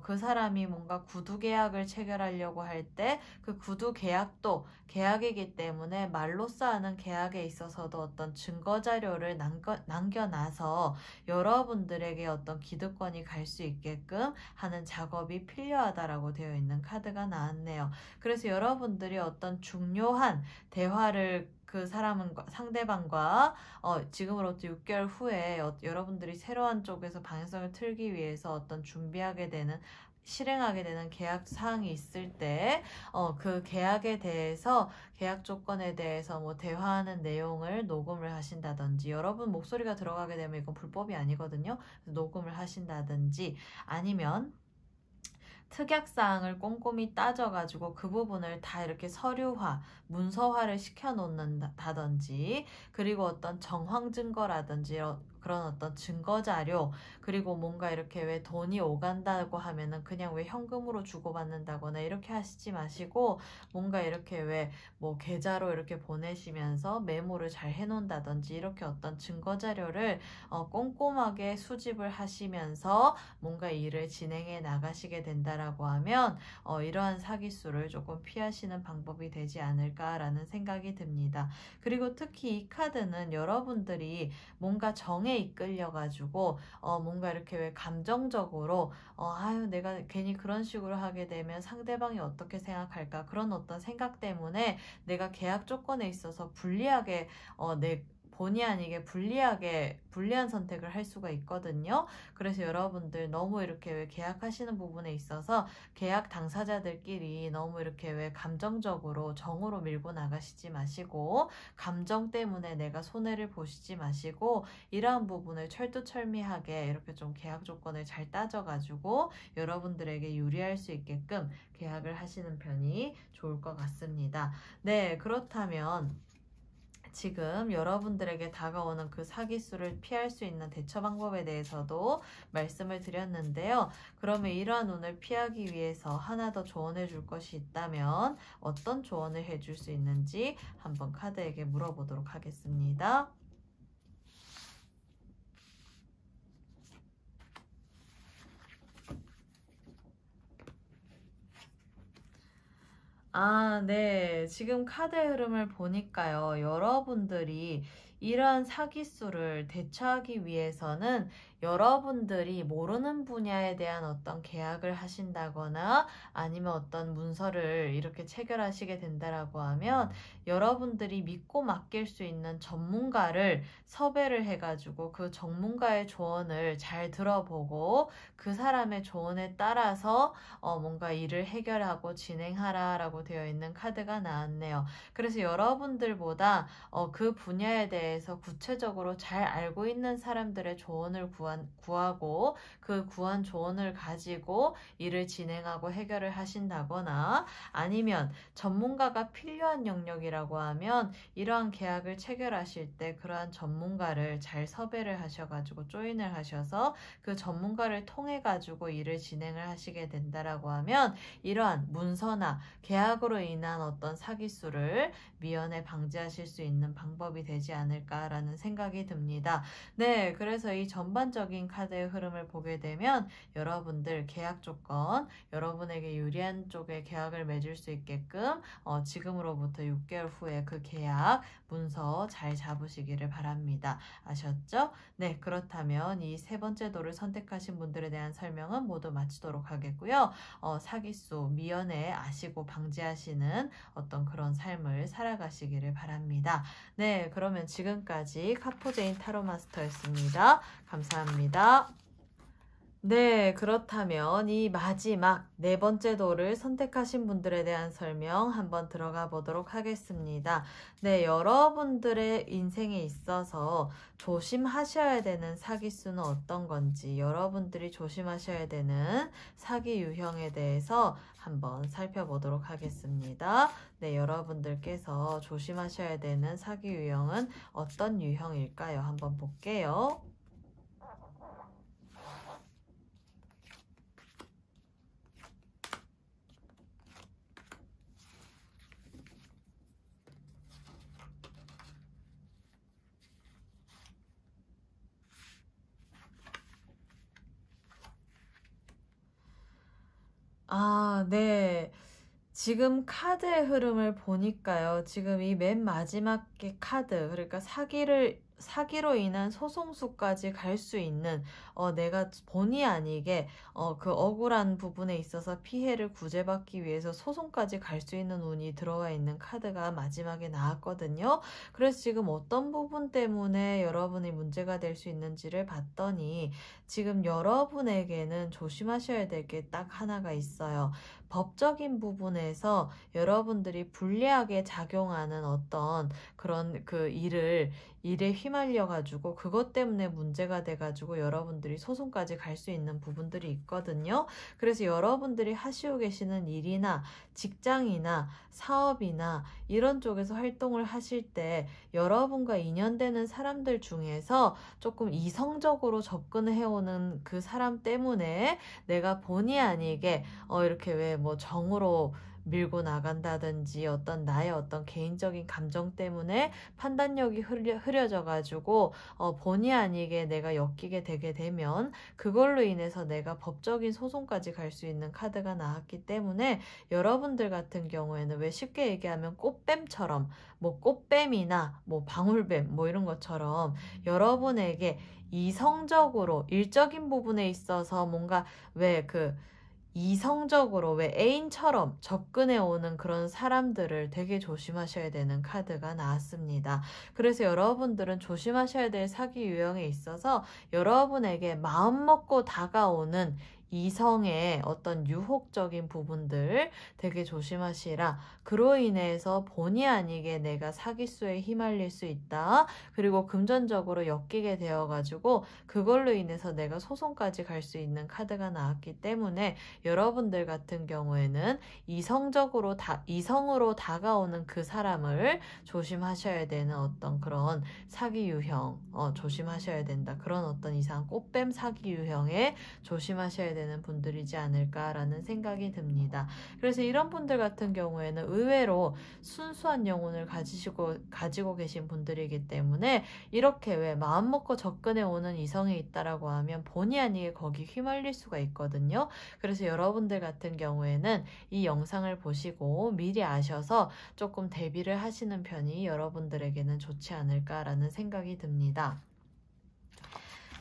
그 사람이 뭔가 구두 계약을 체결하려고 할 때 그 구두 계약도 계약이기 때문에 말로써 하는 계약에 있어서도 어떤 증거 자료를 남겨놔서 여러분들에게 어떤 기득권이 갈 수 있게끔 하는 작업이 필요하다라고 되어 있는 카드가 나왔네요. 그래서 여러분들이 어떤 중요한 대화를 그 상대방과 지금으로부터 6개월 후에 여러분들이 새로운 쪽에서 방향성을 틀기 위해서 어떤 준비하게 되는 실행하게 되는 계약 사항이 있을 때, 그 계약에 대해서, 계약 조건에 대해서 뭐 대화하는 내용을 녹음을 하신다든지, 여러분 목소리가 들어가게 되면 이건 불법이 아니거든요. 녹음을 하신다든지, 아니면 특약사항을 꼼꼼히 따져가지고 그 부분을 다 이렇게 서류화, 문서화를 시켜놓는다든지, 그리고 어떤 정황 증거라든지 그런 어떤 증거 자료, 그리고 뭔가 이렇게 왜 돈이 오간다고 하면은 그냥 왜 현금으로 주고받는다거나 이렇게 하시지 마시고, 뭔가 이렇게 왜 뭐 계좌로 이렇게 보내시면서 메모를 잘 해놓는다든지 이렇게 어떤 증거 자료를 꼼꼼하게 수집을 하시면서 뭔가 일을 진행해 나가시게 된다라고 하면 이러한 사기수를 조금 피하시는 방법이 되지 않을까라는 생각이 듭니다. 그리고 특히 이 카드는 여러분들이 뭔가 정에 이끌려가지고 뭔가 이렇게 왜 감정적으로 아유 내가 괜히 그런 식으로 하게 되면 상대방이 어떻게 생각할까, 그런 어떤 생각 때문에 내가 계약 조건에 있어서 불리하게 내 본의 아니게 불리한 선택을 할 수가 있거든요. 그래서 여러분들 너무 이렇게 왜 계약하시는 부분에 있어서 계약 당사자들끼리 너무 이렇게 왜 감정적으로 정으로 밀고 나가시지 마시고, 감정 때문에 내가 손해를 보시지 마시고, 이러한 부분을 철두철미하게 이렇게 좀 계약 조건을 잘 따져가지고 여러분들에게 유리할 수 있게끔 계약을 하시는 편이 좋을 것 같습니다. 네, 그렇다면 지금 여러분들에게 다가오는 그 사기수를 피할 수 있는 대처 방법에 대해서도 말씀을 드렸는데요. 그러면 이러한 운을 피하기 위해서 하나 더 조언해 줄 것이 있다면 어떤 조언을 해줄 수 있는지 한번 카드에게 물어보도록 하겠습니다. 네. 지금 카드의 흐름을 보니까요. 여러분들이 이러한 사기수를 대처하기 위해서는 여러분들이 모르는 분야에 대한 어떤 계약을 하신다거나 아니면 어떤 문서를 이렇게 체결하시게 된다라고 하면 여러분들이 믿고 맡길 수 있는 전문가를 섭외를 해가지고 그 전문가의 조언을 잘 들어보고 그 사람의 조언에 따라서 뭔가 일을 해결하고 진행하라라고 되어 있는 카드가 나왔네요. 그래서 여러분들보다 그 분야에 대해서 구체적으로 잘 알고 있는 사람들의 조언을 구하고 그 구한 조언을 가지고 일을 진행하고 해결을 하신다거나, 아니면 전문가가 필요한 영역이라고 하면 이러한 계약을 체결하실 때 그러한 전문가를 잘 섭외를 하셔가지고 조인을 하셔서 그 전문가를 통해 가지고 일을 진행을 하시게 된다라고 하면 이러한 문서나 계약으로 인한 어떤 사기수를 미연에 방지하실 수 있는 방법이 되지 않을까라는 생각이 듭니다. 네, 그래서 이 전반적인 카드의 흐름을 보게 되면 여러분들 계약 조건, 여러분에게 유리한 쪽에 계약을 맺을 수 있게끔 지금으로부터 6개월 후에 그 계약 문서 잘 잡으시기를 바랍니다. 아셨죠? 네, 그렇다면 이 세 번째 도를 선택하신 분들에 대한 설명은 모두 마치도록 하겠고요. 사기수 미연에 아시고 방지하시는 어떤 그런 삶을 살아가시기를 바랍니다. 네, 그러면 지금까지 카포제인 타로 마스터였습니다. 감사합니다. 네, 그렇다면 이 마지막 네 번째 도를 선택하신 분들에 대한 설명 한번 들어가 보도록 하겠습니다. 네, 여러분들의 인생에 있어서 조심하셔야 되는 사기수는 어떤 건지, 여러분들이 조심하셔야 되는 사기 유형에 대해서 한번 살펴보도록 하겠습니다. 네, 여러분들께서 조심하셔야 되는 사기 유형은 어떤 유형일까요? 한번 볼게요. 네. 지금 카드의 흐름을 보니까요. 지금 이 맨 마지막의 카드, 그러니까 사기로 인한 소송수까지 갈 수 있는, 내가 본의 아니게, 그 억울한 부분에 있어서 피해를 구제받기 위해서 소송까지 갈 수 있는 운이 들어와 있는 카드가 마지막에 나왔거든요. 그래서 지금 어떤 부분 때문에 여러분이 문제가 될 수 있는지를 봤더니 지금 여러분에게는 조심하셔야 될 게 딱 하나가 있어요. 법적인 부분에서 여러분들이 불리하게 작용하는 어떤 그런 그 일에 휘말려 가지고 그것 때문에 문제가 돼 가지고 여러분들이 소송까지 갈 수 있는 부분들이 있거든요. 그래서 여러분들이 하시고 계시는 일이나 직장이나 사업이나 이런 쪽에서 활동을 하실 때 여러분과 인연되는 사람들 중에서 조금 이성적으로 접근해 오는 그 사람 때문에 내가 본의 아니게 이렇게 왜 뭐 정으로 밀고 나간다든지 어떤 나의 어떤 개인적인 감정 때문에 판단력이 흐려져 가지고 본의 아니게 내가 엮이게 되게 되면 그걸로 인해서 내가 법적인 소송까지 갈 수 있는 카드가 나왔기 때문에 여러분들 같은 경우에는 왜 쉽게 얘기하면 꽃뱀처럼 뭐 꽃뱀이나 뭐 방울뱀 뭐 이런 것처럼 여러분에게 이성적으로 일적인 부분에 있어서 뭔가 왜 이성적으로 왜 애인처럼 접근해 오는 그런 사람들을 되게 조심하셔야 되는 카드가 나왔습니다. 그래서 여러분들은 조심하셔야 될 사기 유형에 있어서 여러분에게 마음먹고 다가오는 이성의 어떤 유혹적인 부분들 되게 조심하시라. 그로 인해서 본의 아니게 내가 사기수에 휘말릴 수 있다. 그리고 금전적으로 엮이게 되어가지고 그걸로 인해서 내가 소송까지 갈 수 있는 카드가 나왔기 때문에 여러분들 같은 경우에는 이성으로 다가오는 그 사람을 조심하셔야 되는 어떤 그런 사기 유형, 조심하셔야 된다. 그런 어떤 이상 꽃뱀 사기 유형에 조심하셔야 되는 분들이지 않을까라는 생각이 듭니다. 그래서 이런 분들 같은 경우에는 의외로 순수한 영혼을 가지고 계신 분들이기 때문에 이렇게 왜 마음먹고 접근해 오는 이성이 있다라고 하면 본의 아니게 거기 휘말릴 수가 있거든요. 그래서 여러분들 같은 경우에는 이 영상을 보시고 미리 아셔서 조금 대비를 하시는 편이 여러분들에게는 좋지 않을까라는 생각이 듭니다.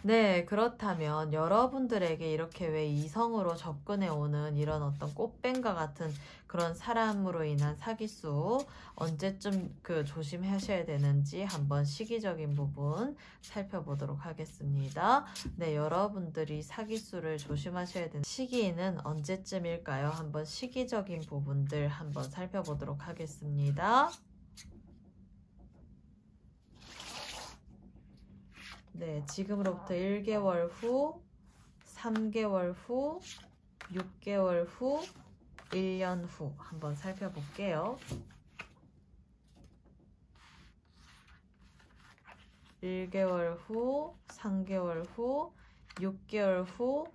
네, 그렇다면 여러분들에게 이렇게 왜 이성으로 접근해 오는 이런 어떤 꽃뱀과 같은 그런 사람으로 인한 사기수 언제쯤 조심하셔야 되는지 한번 시기적인 부분 살펴보도록 하겠습니다. 네, 여러분들이 사기수를 조심하셔야 되는 시기는 언제쯤일까요? 한번 시기적인 부분들 한번 살펴보도록 하겠습니다. 네, 지금으로부터 1개월 후, 3개월 후, 6개월 후, 1년 후 한번 살펴볼게요. 1개월 후, 3개월 후, 6개월 후,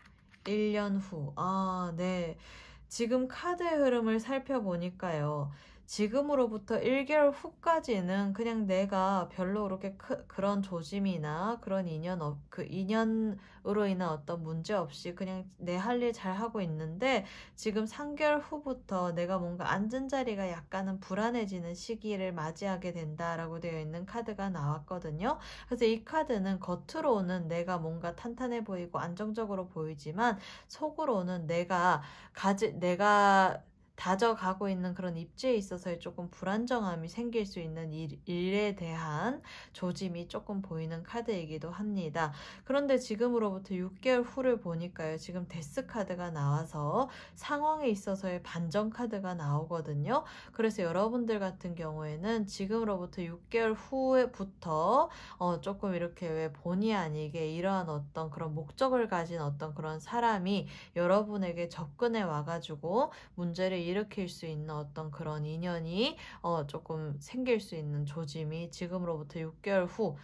1년 후. 네. 지금 카드의 흐름을 살펴보니까요. 지금으로부터 1개월 후까지는 그냥 내가 별로 그렇게 그런 조짐이나 그런 인연으로 인한 어떤 문제 없이 그냥 내 할 일 잘 하고 있는데 지금 3개월 후부터 내가 뭔가 앉은 자리가 약간은 불안해지는 시기를 맞이하게 된다라고 되어 있는 카드가 나왔거든요. 그래서 이 카드는 겉으로는 내가 뭔가 탄탄해 보이고 안정적으로 보이지만 속으로는 내가 다져가고 있는 그런 입지에 있어서의 조금 불안정함이 생길 수 있는 일에 대한 조짐이 조금 보이는 카드이기도 합니다. 그런데 지금으로부터 6개월 후를 보니까요. 지금 데스 카드가 나와서 상황에 있어서의 반전 카드가 나오거든요. 그래서 여러분들 같은 경우에는 지금으로부터 6개월 후부터 조금 이렇게 왜 본의 아니게 이러한 어떤 그런 목적을 가진 어떤 그런 사람이 여러분에게 접근해 와가지고 문제를 일으킬 수 있는 어떤 그런 인연이 조금 생길 수 있는 조짐이 지금으로부터 6개월 후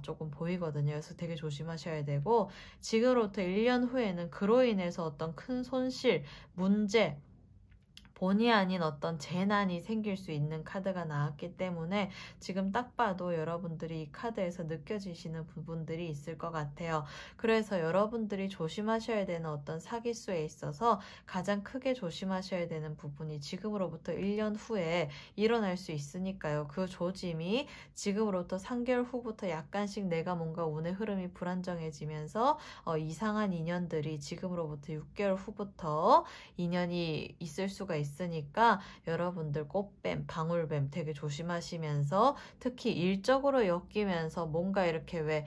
조금 보이거든요. 그래서 되게 조심하셔야 되고 지금으로부터 1년 후에는 그로 인해서 어떤 큰 손실, 문제 본의 아닌 어떤 재난이 생길 수 있는 카드가 나왔기 때문에 지금 딱 봐도 여러분들이 이 카드에서 느껴지시는 부분들이 있을 것 같아요. 그래서 여러분들이 조심하셔야 되는 어떤 사기수에 있어서 가장 크게 조심하셔야 되는 부분이 지금으로부터 1년 후에 일어날 수 있으니까요. 그 조짐이 지금으로부터 3개월 후부터 약간씩 내가 뭔가 운의 흐름이 불안정해지면서 이상한 인연들이 지금으로부터 6개월 후부터 인연이 있을 수가 있으니까 여러분들 꽃뱀, 방울뱀 되게 조심하시면서 특히 일적으로 엮이면서 뭔가 이렇게 왜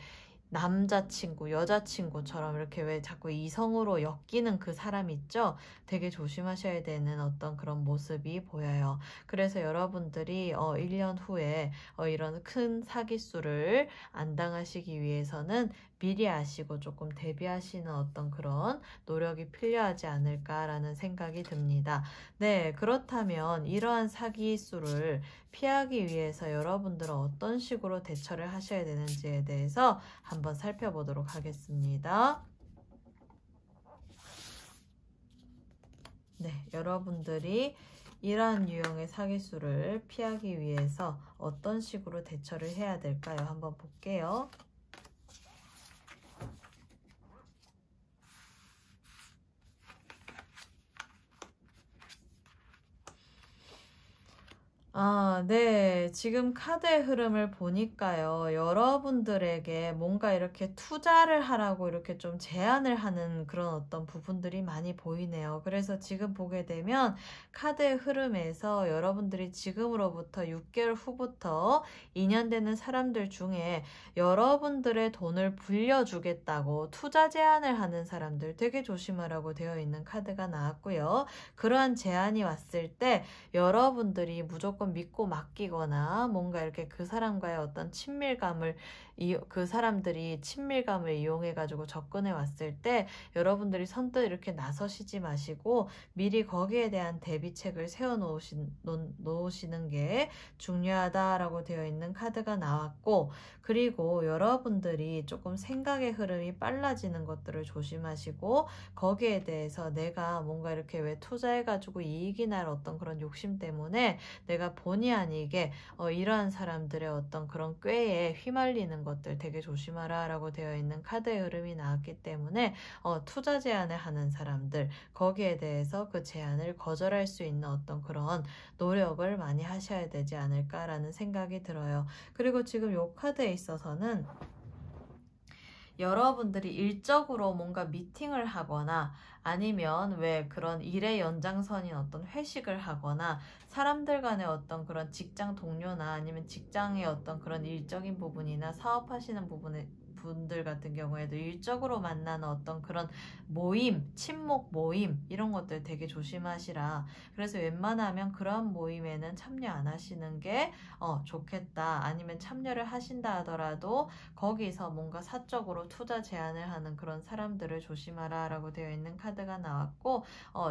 남자친구, 여자친구처럼 이렇게 왜 자꾸 이성으로 엮이는 그 사람 있죠? 되게 조심하셔야 되는 어떤 그런 모습이 보여요. 그래서 여러분들이 1년 후에 이런 큰 사기수를 안 당하시기 위해서는 미리 아시고 조금 대비하시는 어떤 그런 노력이 필요하지 않을까라는 생각이 듭니다. 네, 그렇다면 이러한 사기수를 피하기 위해서 여러분들은 어떤 식으로 대처를 하셔야 되는지에 대해서 한번 살펴보도록 하겠습니다. 네, 여러분들이 이러한 유형의 사기수를 피하기 위해서 어떤 식으로 대처를 해야 될까요? 한번 볼게요. 네. 지금 카드의 흐름을 보니까요. 여러분들에게 뭔가 이렇게 투자를 하라고 이렇게 좀 제안을 하는 그런 어떤 부분들이 많이 보이네요. 그래서 지금 보게 되면 카드의 흐름에서 여러분들이 지금으로부터 6개월 후부터 2년 되는 사람들 중에 여러분들의 돈을 불려주겠다고 투자 제안을 하는 사람들 되게 조심하라고 되어 있는 카드가 나왔고요. 그러한 제안이 왔을 때 여러분들이 무조건 믿고 맡기거나 뭔가 이렇게 그 사람과의 어떤 친밀감을 그 사람들이 친밀감을 이용해 가지고 접근해 왔을 때 여러분들이 선뜻 이렇게 나서시지 마시고 미리 거기에 대한 대비책을 세워 놓으시는 게 중요하다라고 되어 있는 카드가 나왔고, 그리고 여러분들이 조금 생각의 흐름이 빨라지는 것들을 조심하시고 거기에 대해서 내가 뭔가 이렇게 왜 투자해 가지고 이익이 날 어떤 그런 욕심 때문에 내가 본의 아니게 이러한 사람들의 어떤 그런 꾀에 휘말리는 것들 되게 조심하라 라고 되어 있는 카드의 흐름이 나왔기 때문에 투자 제안을 하는 사람들 거기에 대해서 그 제안을 거절할 수 있는 어떤 그런 노력을 많이 하셔야 되지 않을까라는 생각이 들어요. 그리고 지금 이 카드에 있어서는 여러분들이 일적으로 뭔가 미팅을 하거나 아니면 왜 그런 일의 연장선인 어떤 회식을 하거나 사람들 간의 어떤 그런 직장 동료나 아니면 직장의 어떤 그런 일적인 부분이나 사업하시는 분들 같은 경우에도 일적으로 만나는 어떤 그런 모임, 친목 모임 이런 것들 되게 조심하시라. 그래서 웬만하면 그런 모임에는 참여 안 하시는 게 좋겠다. 아니면 참여를 하신다 하더라도 거기서 뭔가 사적으로 투자 제안을 하는 그런 사람들을 조심하라 라고 되어 있는 카드가 나왔고,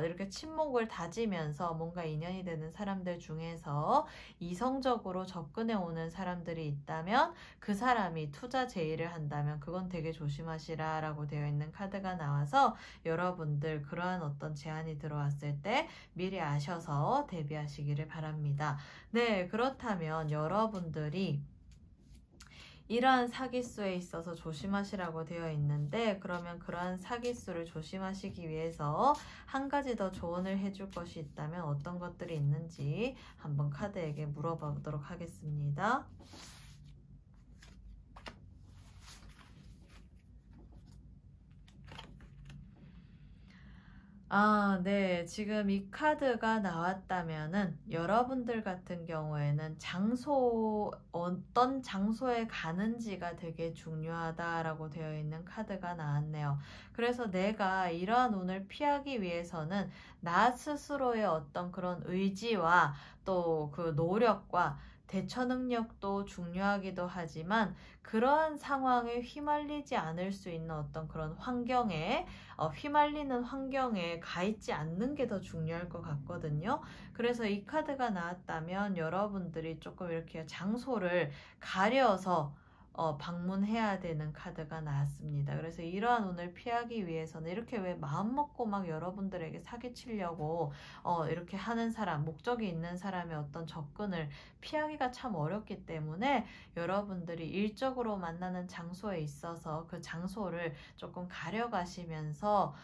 이렇게 친목을 다지면서 뭔가 인연이 되는 사람들 중에서 이성적으로 접근해 오는 사람들이 있다면 그 사람이 투자 제의를 한다면 그건 되게 조심하시라 라고 되어 있는 카드가 나와서 여러분들 그러한 어떤 제안이 들어왔을 때 미리 아셔서 대비하시기를 바랍니다. 네, 그렇다면 여러분들이 이러한 사기수에 있어서 조심하시라고 되어 있는데, 그러면 그러한 사기수를 조심하시기 위해서 한 가지 더 조언을 해줄 것이 있다면 어떤 것들이 있는지 한번 카드에게 물어보도록 하겠습니다. 네. 지금 이 카드가 나왔다면은 여러분들 같은 경우에는 어떤 장소에 가는지가 되게 중요하다라고 되어 있는 카드가 나왔네요. 그래서 내가 이러한 운을 피하기 위해서는 나 스스로의 어떤 그런 의지와 또 그 노력과 대처 능력도 중요하기도 하지만 그러한 상황에 휘말리지 않을 수 있는 어떤 그런 환경에 휘말리는 환경에 가 있지 않는 게 더 중요할 것 같거든요. 그래서 이 카드가 나왔다면 여러분들이 조금 이렇게 장소를 가려서 방문해야 되는 카드가 나왔습니다. 그래서 이러한 운을 피하기 위해서는 이렇게 왜 마음 먹고 막 여러분들에게 사기치려고 이렇게 하는 사람, 목적이 있는 사람의 어떤 접근을 피하기가 참 어렵기 때문에 여러분들이 일적으로 만나는 장소에 있어서 그 장소를 조금 가려가시면서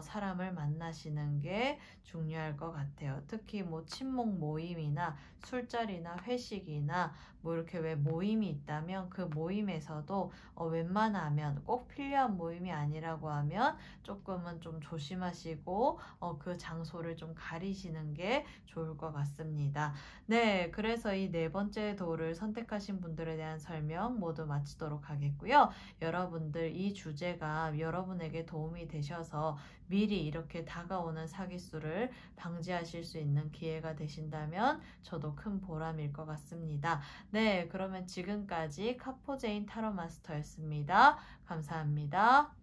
사람을 만나시는 게 중요할 것 같아요. 특히 뭐 친목 모임이나 술자리나 회식이나 뭐 이렇게 왜 모임이 있다면 그 모임 모임에서도 웬만하면 꼭 필요한 모임이 아니라고 하면 조금은 좀 조심하시고 그 장소를 좀 가리시는 게 좋을 것 같습니다. 네, 그래서 이 네 번째 도를 선택하신 분들에 대한 설명 모두 마치도록 하겠고요. 여러분들 이 주제가 여러분에게 도움이 되셔서 미리 이렇게 다가오는 사기수를 방지하실 수 있는 기회가 되신다면 저도 큰 보람일 것 같습니다. 네, 그러면 지금까지 카포제인 타로 마스터였습니다. 감사합니다.